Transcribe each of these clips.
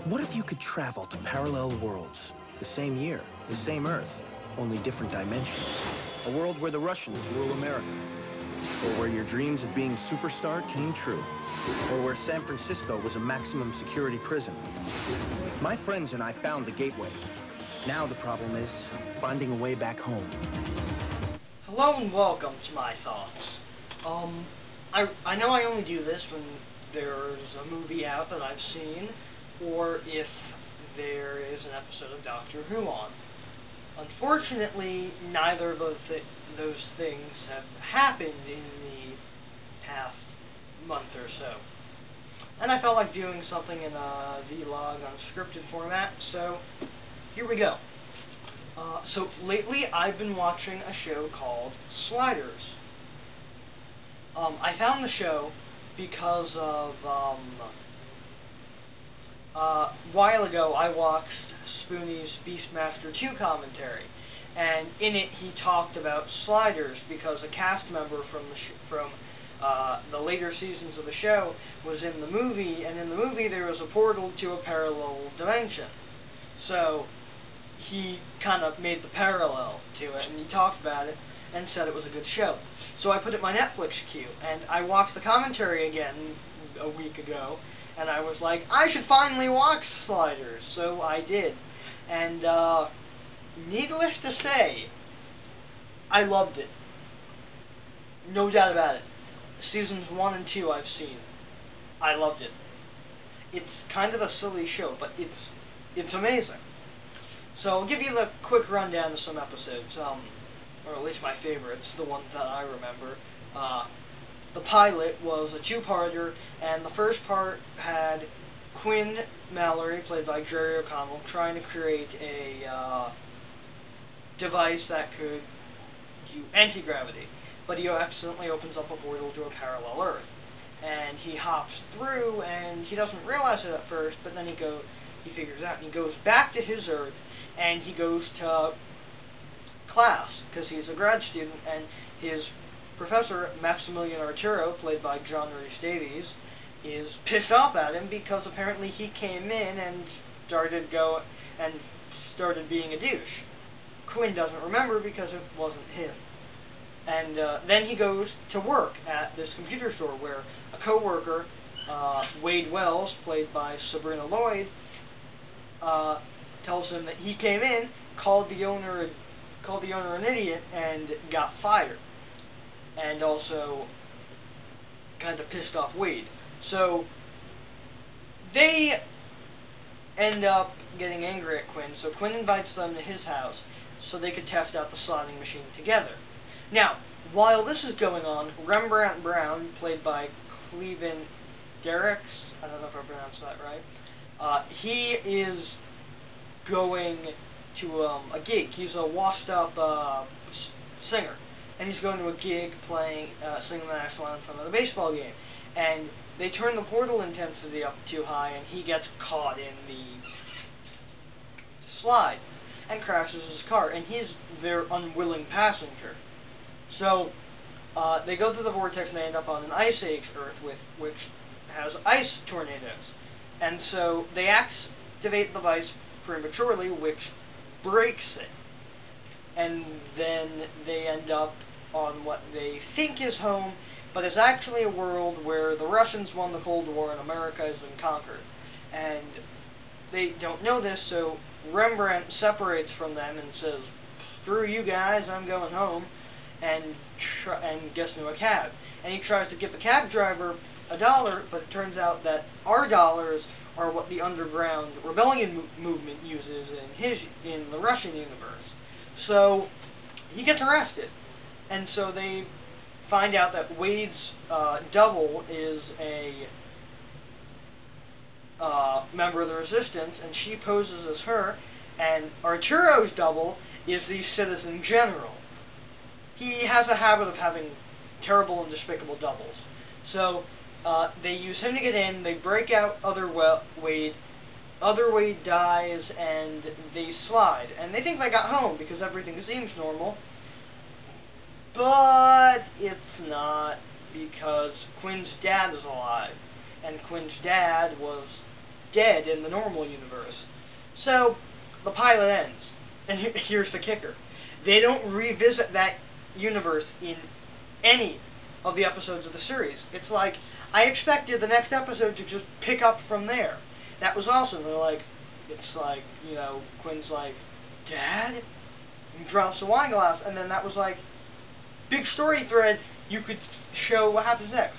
What if you could travel to parallel worlds? The same year, the same Earth, only different dimensions. A world where the Russians rule America. Or where your dreams of being superstar came true. Or where San Francisco was a maximum security prison. My friends and I found the gateway. Now the problem is finding a way back home. Hello and welcome to my thoughts. I know I only do this when there's a movie out that I've seen, or if there is an episode of Doctor Who on. Unfortunately, neither of those things have happened in the past month or so. And I felt like doing something in a vlog unscripted format, so here we go. So lately I've been watching a show called Sliders. I found the show because of, a while ago I watched Spoonie's Beastmaster 2 commentary, and in it he talked about Sliders because a cast member from the later seasons of the show was in the movie, and in the movie there was a portal to a parallel dimension. So he kind of made the parallel to it, and he talked about it and said it was a good show. So I put it in my Netflix queue, and I watched the commentary again a week ago, and I was like, I should finally watch Sliders, so I did. And needless to say, I loved it. No doubt about it. Seasons 1 and 2 I've seen. I loved it. It's kind of a silly show, but it's amazing. So I'll give you the quick rundown of some episodes, or at least my favorites, the ones that I remember. The pilot was a two-parter, and the first part had Quinn Mallory, played by Jerry O'Connell, trying to create a device that could do anti-gravity, but he accidentally opens up a portal to a parallel Earth. And he hops through, and he doesn't realize it at first, but then he figures out, and he goes back to his Earth, and he goes to class, because he's a grad student, and his professor, Maximilian Arturo, played by John Rhys Davies, is pissed off at him because apparently he came in and started being a douche. Quinn doesn't remember because it wasn't him. And then he goes to work at this computer store where a co-worker, Wade Wells, played by Sabrina Lloyd, tells him that he came in, called the owner an idiot, and got fired. And also kind of pissed off Wade. So they end up getting angry at Quinn, so Quinn invites them to his house so they could test out the slotting machine together. Now, while this is going on, Rembrandt Brown, played by Cleveland Derricks, I don't know if I pronounced that right, he is going to a gig. He's a washed-up singer, and he's going to a gig singing the national anthem at a baseball game. And they turn the portal intensity up too high, and he gets caught in the slide and crashes his car, and he's their unwilling passenger. So they go through the vortex and they end up on an ice age Earth which has ice tornadoes. And so they activate the device prematurely, which breaks it. And then they end up on what they think is home, but it's actually a world where the Russians won the Cold War and America has been conquered. And they don't know this, so Rembrandt separates from them and says, screw you guys, I'm going home, and gets into a cab. And he tries to give the cab driver $1, but it turns out that our dollars are what the underground rebellion movement uses in the Russian universe. So he gets arrested. And so they find out that Wade's double is a member of the resistance, and she poses as her, and Arturo's double is the citizen general. He has a habit of having terrible and despicable doubles. So they use him to get in, they break out Wade, other Wade dies, and they slide. And they think they got home because everything seems normal. But it's not, because Quinn's dad is alive. And Quinn's dad was dead in the normal universe. So, the pilot ends. And here's the kicker. They don't revisit that universe in any of the episodes of the series. It's like, I expected the next episode to just pick up from there. That was awesome. They're like, it's like, you know, Quinn's like, Dad? He drops the wine glass, and then that was like, big story thread, you could show what happens next.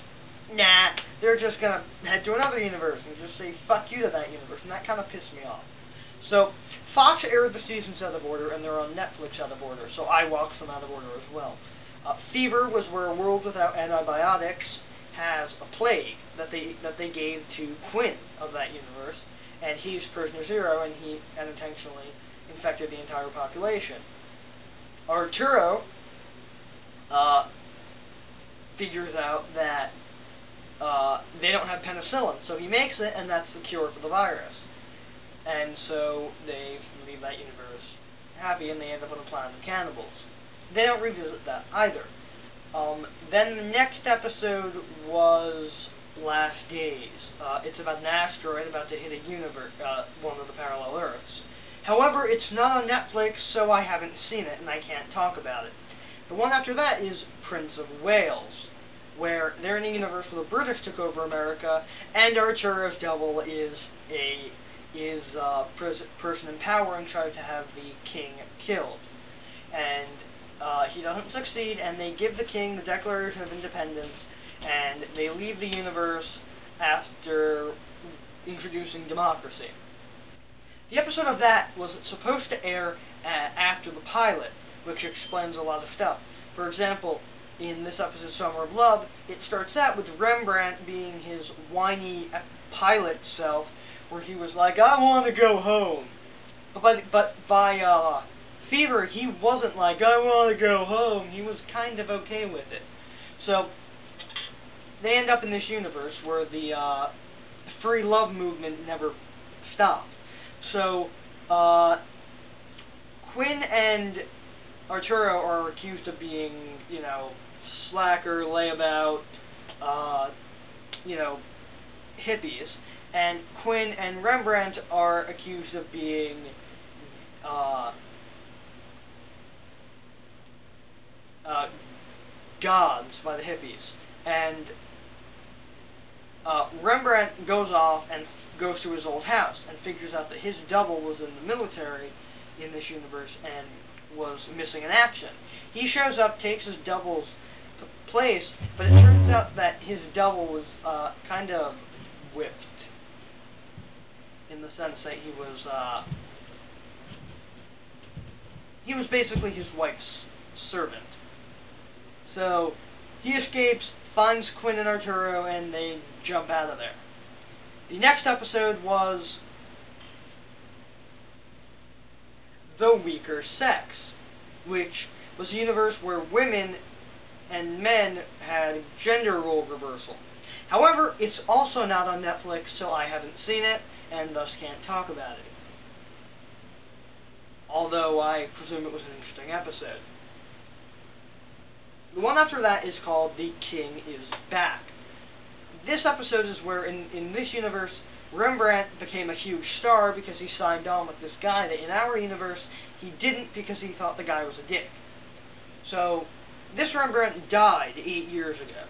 Nah, they're just gonna head to another universe and just say fuck you to that universe, and that kind of pissed me off. So, Fox aired the seasons out of order, and they're on Netflix out of order, so I watched them out of order as well. Fever was where a world without antibiotics has a plague that they gave to Quinn of that universe, and he's prisoner zero, and he unintentionally infected the entire population. Arturo figures out that they don't have penicillin, so he makes it, and that's the cure for the virus. And so they leave that universe happy, and they end up on a planet of cannibals. They don't revisit that either. Then the next episode was Last Days. It's about an asteroid about to hit a universe, one of the parallel Earths. However, it's not on Netflix, so I haven't seen it, and I can't talk about it. The one after that is Prince of Wales, where they're in a universe where the British took over America, and Arturo's double is a person in power and tries to have the king killed. And he doesn't succeed, and they give the king the Declaration of Independence, and they leave the universe after introducing democracy. The episode of that was supposed to air after the pilot, which explains a lot of stuff. For example, in this episode, Summer of Love, it starts out with Rembrandt being his whiny pilot self, where he was like, I want to go home. But by Fever, he wasn't like, I want to go home. He was kind of okay with it. So, they end up in this universe where the free love movement never stopped. So, Quinn and Arturo are accused of being, you know, slacker, layabout, you know, hippies. And Quinn and Rembrandt are accused of being gods by the hippies. And Rembrandt goes off and goes to his old house and figures out that his double was in the military in this universe and was missing in action. He shows up, takes his double's place, but it turns out that his double was kind of whipped, in the sense that he was basically his wife's servant. So he escapes, finds Quinn and Arturo, and they jump out of there. The next episode was The Weaker Sex, which was a universe where women and men had gender role reversal. However, it's also not on Netflix, so I haven't seen it, and thus can't talk about it. Although I presume it was an interesting episode. The one after that is called The King is Back. This episode is where, in this universe, Rembrandt became a huge star because he signed on with this guy that in our universe, he didn't because he thought the guy was a dick. So, this Rembrandt died 8 years ago.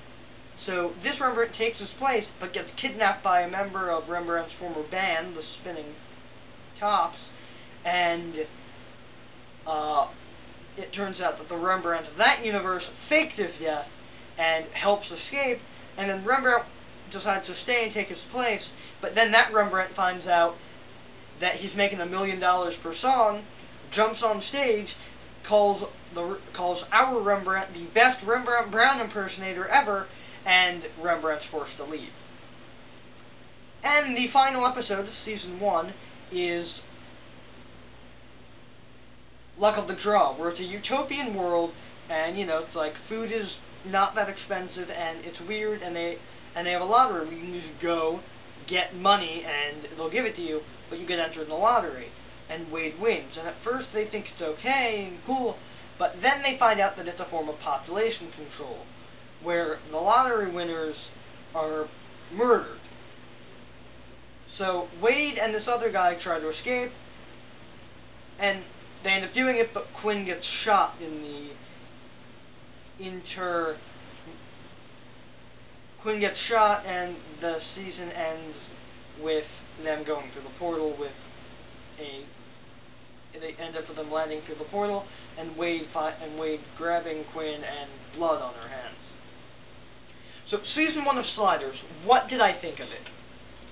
So, this Rembrandt takes his place, but gets kidnapped by a member of Rembrandt's former band, the Spinning Tops, and it turns out that the Rembrandt of that universe faked his death and helps escape, and then Rembrandt decides to stay and take his place, but then that Rembrandt finds out that he's making $1 million per song, jumps on stage, calls our Rembrandt the best Rembrandt Brown impersonator ever, and Rembrandt's forced to leave. And the final episode of Season 1 is Luck of the Draw, where it's a utopian world, and, you know, it's like food is not that expensive, and it's weird, and they have a lottery where you can just go, get money, and they'll give it to you, but you get entered in the lottery, and Wade wins. And at first they think it's okay and cool, but then they find out that it's a form of population control, where the lottery winners are murdered. So Wade and this other guy try to escape, and they end up doing it, but Quinn gets shot in the Quinn gets shot, and the season ends with them going through the portal they end up with them landing through the portal, and Wade grabbing Quinn and blood on her hands. So, season 1 of Sliders, what did I think of it?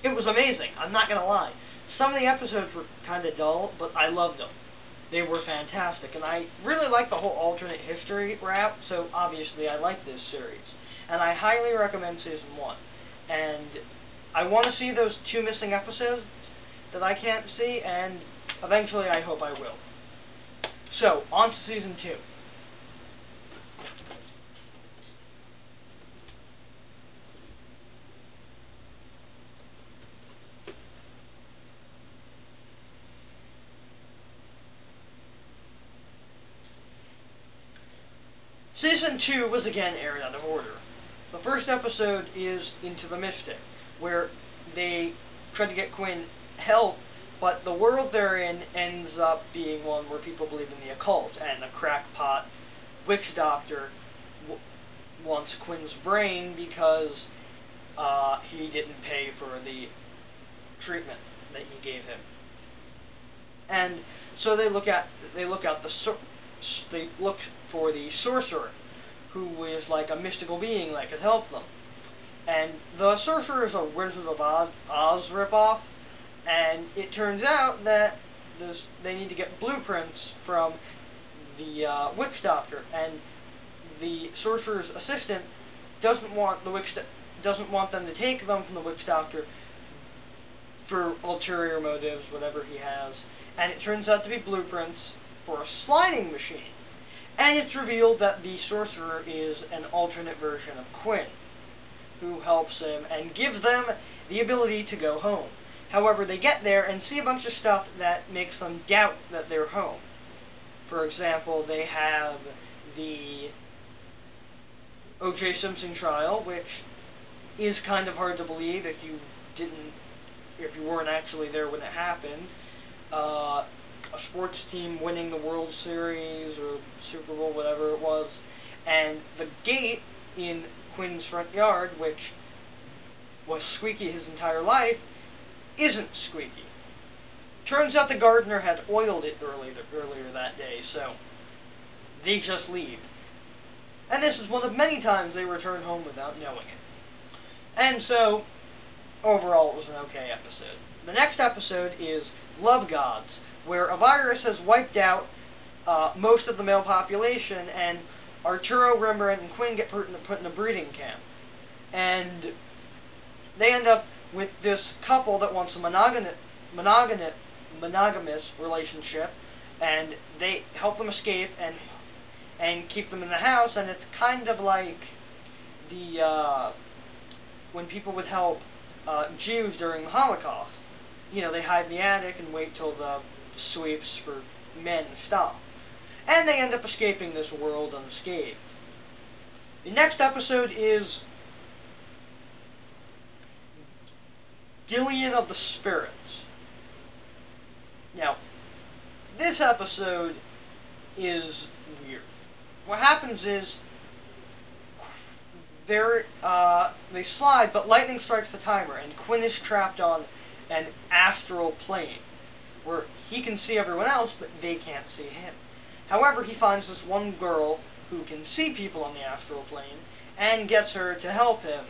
It was amazing, I'm not gonna lie. Some of the episodes were kinda dull, but I loved them. They were fantastic, and I really like the whole alternate history wrap, so obviously I like this series. And I highly recommend season 1. And I want to see those 2 missing episodes that I can't see, and eventually I hope I will. So, on to season 2. Season 2 was again aired out of order. The first episode is Into the Mystic, where they try to get Quinn help, but the world they're in ends up being one where people believe in the occult, and the crackpot witch doctor wants Quinn's brain because he didn't pay for the treatment that he gave him. And so they look for the sorcerer, who is like a mystical being that could help them. And the sorcerer is a Wizard of Oz ripoff, and it turns out that they need to get blueprints from the witch doctor, and the sorcerer's assistant doesn't want them to take them from the witch doctor for ulterior motives, whatever he has. And it turns out to be blueprints for a sliding machine. And it's revealed that the sorcerer is an alternate version of Quinn, who helps him and gives them the ability to go home. However, they get there and see a bunch of stuff that makes them doubt that they're home. For example, they have the O.J. Simpson trial, which is kind of hard to believe if you weren't actually there when it happened. A sports team winning the World Series or Super Bowl, whatever it was, and the gate in Quinn's front yard, which was squeaky his entire life, isn't squeaky. Turns out the gardener had oiled it earlier that day, so they just leave. And this is one of many times they return home without knowing it. And so, overall, it was an okay episode. The next episode is Love Gods, where a virus has wiped out most of the male population, and Arturo, Rembrandt, and Quinn get put in a breeding camp. And they end up with this couple that wants a monogamous relationship, and they help them escape and keep them in the house. And it's kind of like the when people would help Jews during the Holocaust. You know, they hide in the attic and wait till the sweeps for men stop. And they end up escaping this world unscathed. The next episode is Gillian of the Spirits. Now, this episode is weird. What happens is they slide, but lightning strikes the timer, and Quinn is trapped on an astral plane, where he can see everyone else, but they can't see him. However, he finds this one girl who can see people on the astral plane, and gets her to help him.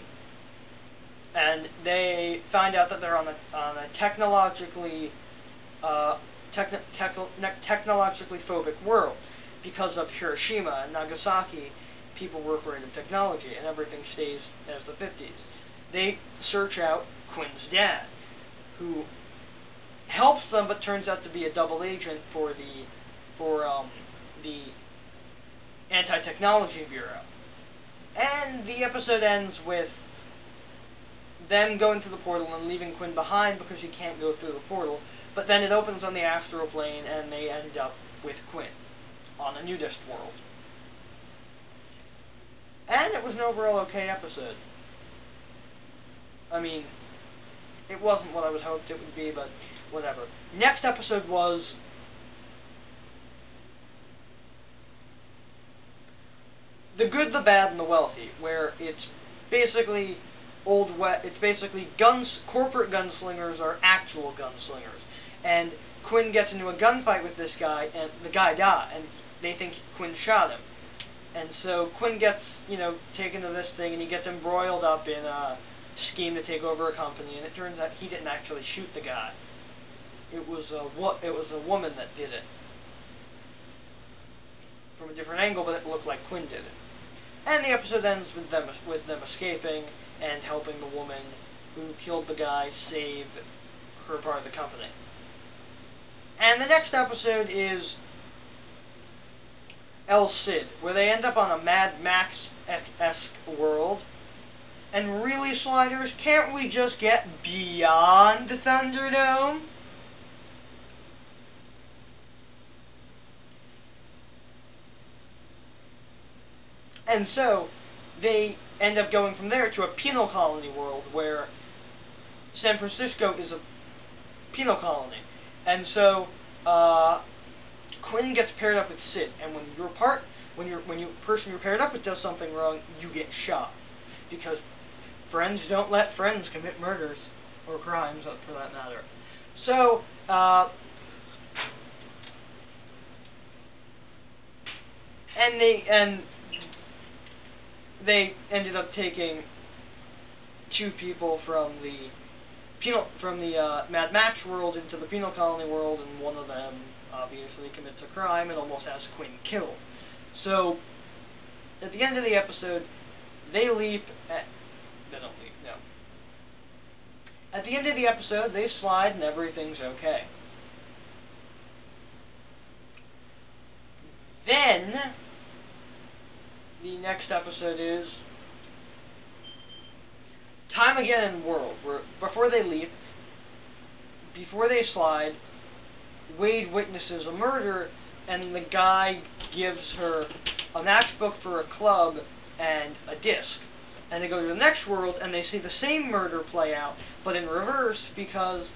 And they find out that they're on a technologically phobic world. Because of Hiroshima and Nagasaki, people were afraid of technology, and everything stays as the 50s. They search out Quinn's dad, who helps them, but turns out to be a double agent for the Anti-Technology Bureau. And the episode ends with them going through the portal and leaving Quinn behind because he can't go through the portal. But then it opens on the astral plane, and they end up with Quinn on a nudist world. And it was an overall okay episode. I mean, it wasn't what I was hoped it would be, but whatever. Next episode was The Good, the Bad, and the Wealthy, where it's basically corporate gunslingers are actual gunslingers, and Quinn gets into a gunfight with this guy, and the guy dies, and they think Quinn shot him, and so Quinn gets, taken to this thing, and he gets embroiled up in a scheme to take over a company, and it turns out he didn't actually shoot the guy. It was a woman that did it from a different angle, but it looked like Quinn did it. And the episode ends with them escaping and helping the woman who killed the guy save her part of the company. And the next episode is El Cid, where they end up on a Mad Max-esque world. And really, Sliders, can't we just get beyond the Thunderdome? And so, they end up going from there to a penal colony world, where San Francisco is a penal colony. And so, Quinn gets paired up with Sid, and when the person you're paired up with does something wrong, you get shot. Because friends don't let friends commit murders, or crimes, for that matter. So, they ended up taking two people from the Mad Max world into the penal colony world, and one of them obviously commits a crime and almost has Quinn killed. So, at the end of the episode, they don't leap, no. At the end of the episode, they slide and everything's okay. Then, the next episode is Time Again in World, where before they leap, before they slide, Wade witnesses a murder, and the guy gives her a matchbook for a club and a disc. And they go to the next world, and they see the same murder play out, but in reverse, because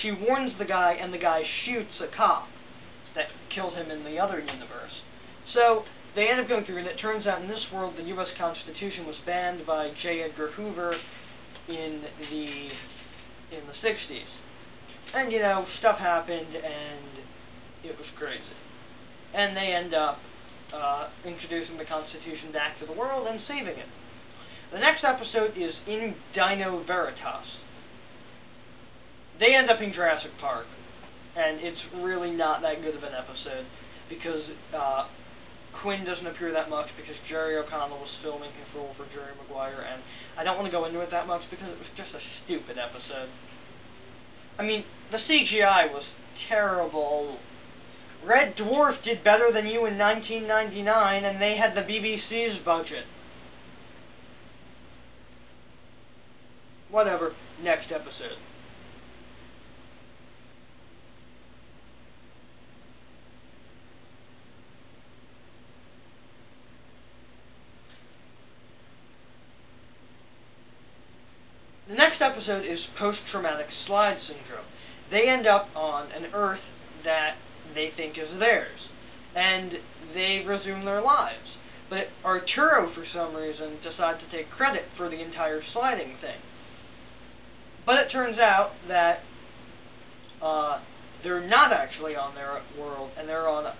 she warns the guy, and the guy shoots a cop that killed him in the other universe. So, they end up going through, and it turns out in this world, the U.S. Constitution was banned by J. Edgar Hoover in the 60s. And, stuff happened, and it was crazy. And they end up introducing the Constitution back to the world and saving it. The next episode is In Dino Veritas. They end up in Jurassic Park, and it's really not that good of an episode, because Quinn doesn't appear that much because Jerry O'Connell was filming his role for Jerry Maguire, and I don't want to go into it that much because it was just a stupid episode. I mean, the CGI was terrible. Red Dwarf did better than you in 1999, and they had the BBC's budget. Whatever. Next episode. The next episode is Post-Traumatic Slide Syndrome. They end up on an Earth that they think is theirs, and they resume their lives. But Arturo, for some reason, decides to take credit for the entire sliding thing. But it turns out that they're not actually on their world, and they're on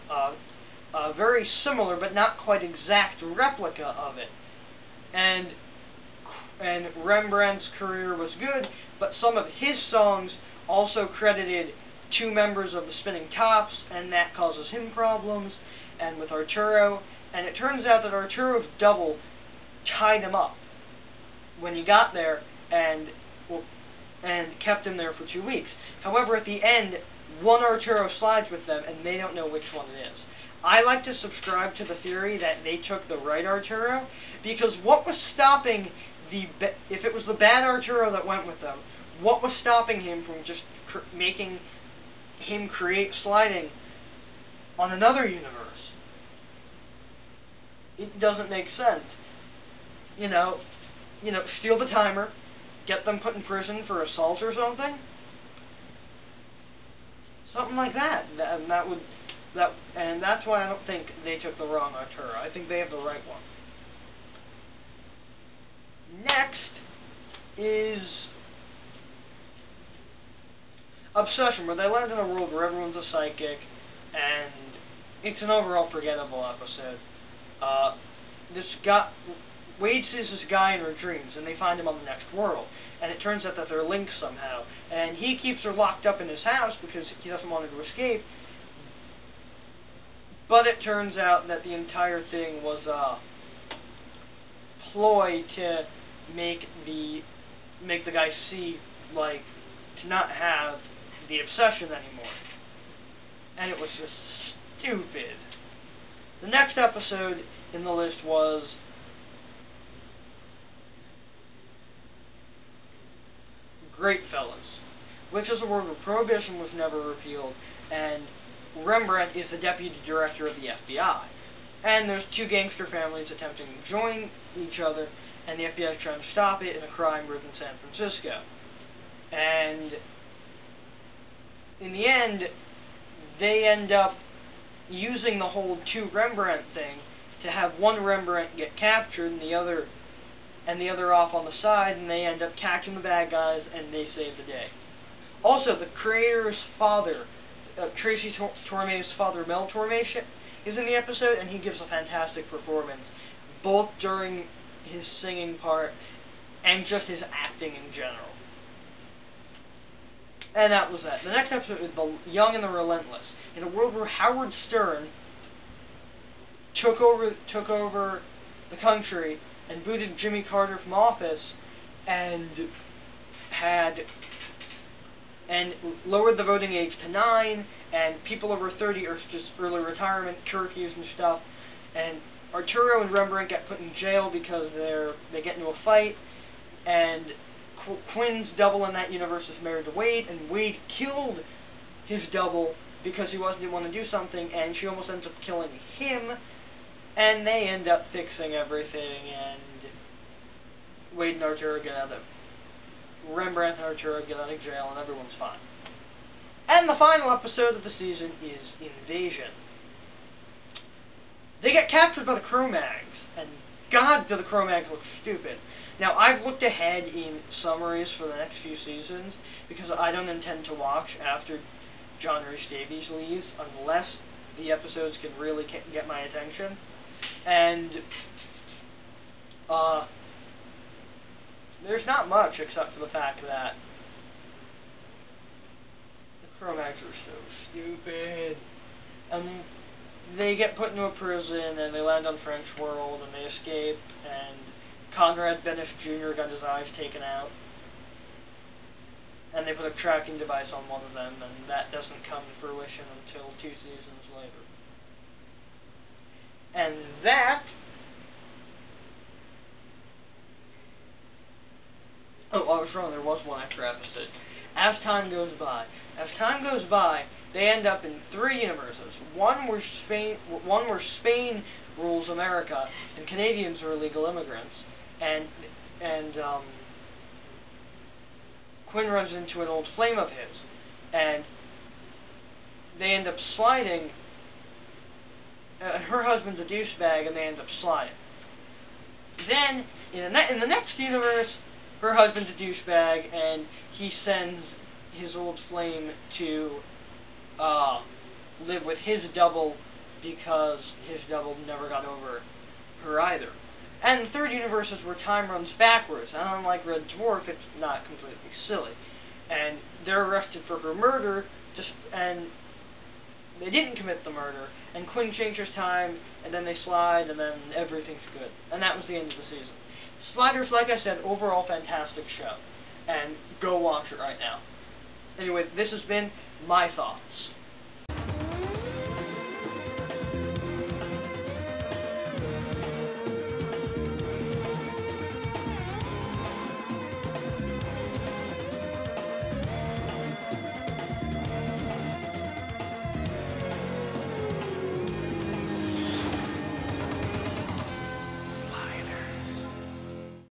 a very similar but not quite exact replica of it. And Rembrandt's career was good, but some of his songs also credited two members of the Spinning Tops, and that causes him problems, and with Arturo. And it turns out that Arturo's double tied him up when he got there, and kept him there for 2 weeks. However, at the end, one Arturo slides with them, and they don't know which one it is. I like to subscribe to the theory that they took the right Arturo, because what was stopping if it was the bad Arturo that went with them, what was stopping him from just making him create sliding on another universe? It doesn't make sense. Steal the timer, get them put in prison for assault or something. Something like that. And that's why I don't think they took the wrong Artura. I think they have the right one. Next is Obsession, where they land in a world where everyone's a psychic, and it's an overall forgettable episode. Wade sees this guy in her dreams, and they find him on the next world, and it turns out that they're linked somehow, and he keeps her locked up in his house because he doesn't want her to escape, but it turns out that the entire thing was a ploy to make the guy see, like, to not have the obsession anymore. And it was just stupid. The next episode in the list was Greatfellas, which is a world where Prohibition was never repealed, and Rembrandt is the deputy director of the FBI. And there's two gangster families attempting to join each other, and the FBI is trying to stop it in a crime-ridden San Francisco. And in the end, they end up using the whole two Rembrandt thing to have one Rembrandt get captured and the other off on the side, and they end up catching the bad guys, and they save the day. Also, the creator's father, Tracy Torme's father, Mel Torme, is in the episode, and he gives a fantastic performance, both during his singing part and just his acting in general. And that was that. The next episode is The Young and the Relentless, in a world where Howard Stern took over the country and booted Jimmy Carter from office, and lowered the voting age to 9, and people over 30 are just early retirement, curfews and stuff, and Arturo and Rembrandt get put in jail because they get into a fight, and Quinn's double in that universe is married to Wade, and Wade killed his double because he didn't want to do something, and she almost ends up killing him, and they end up fixing everything, and Wade and Arturo get out of Rembrandt and Arturo get out of jail, and everyone's fine. And the final episode of the season is Invasion. They get captured by the Cro-Mags, and God, do the Cro-Mags look stupid. Now, I've looked ahead in summaries for the next few seasons, because I don't intend to watch after John Rhys Davies leaves, unless the episodes can really get my attention. And, there's not much except for the fact that the Cro-Mags are so stupid. And they get put into a prison, and they land on French World, and they escape, and Conrad Benish Jr. got his eyes taken out. And they put a tracking device on one of them, and that doesn't come to fruition until 2 seasons later. And that... Oh, I was wrong, there was one extra episode. As Time Goes By. As time goes by, they end up in 3 universes. One where Spain rules America, and Canadians are illegal immigrants. And Quinn runs into an old flame of his, and they end up sliding. Her husband's a douchebag, and they end up sliding. Then, in the next universe, her husband's a douchebag, and he sends his old flame to live with his double because his double never got over her either. And the third universe is where time runs backwards, and unlike Red Dwarf, it's not completely silly. And they're arrested for her murder, and they didn't commit the murder, and Quinn changes time, and then they slide, and then everything's good. And that was the end of the season. Sliders, like I said, overall fantastic show, and go watch it right now. Anyway, this has been my thoughts.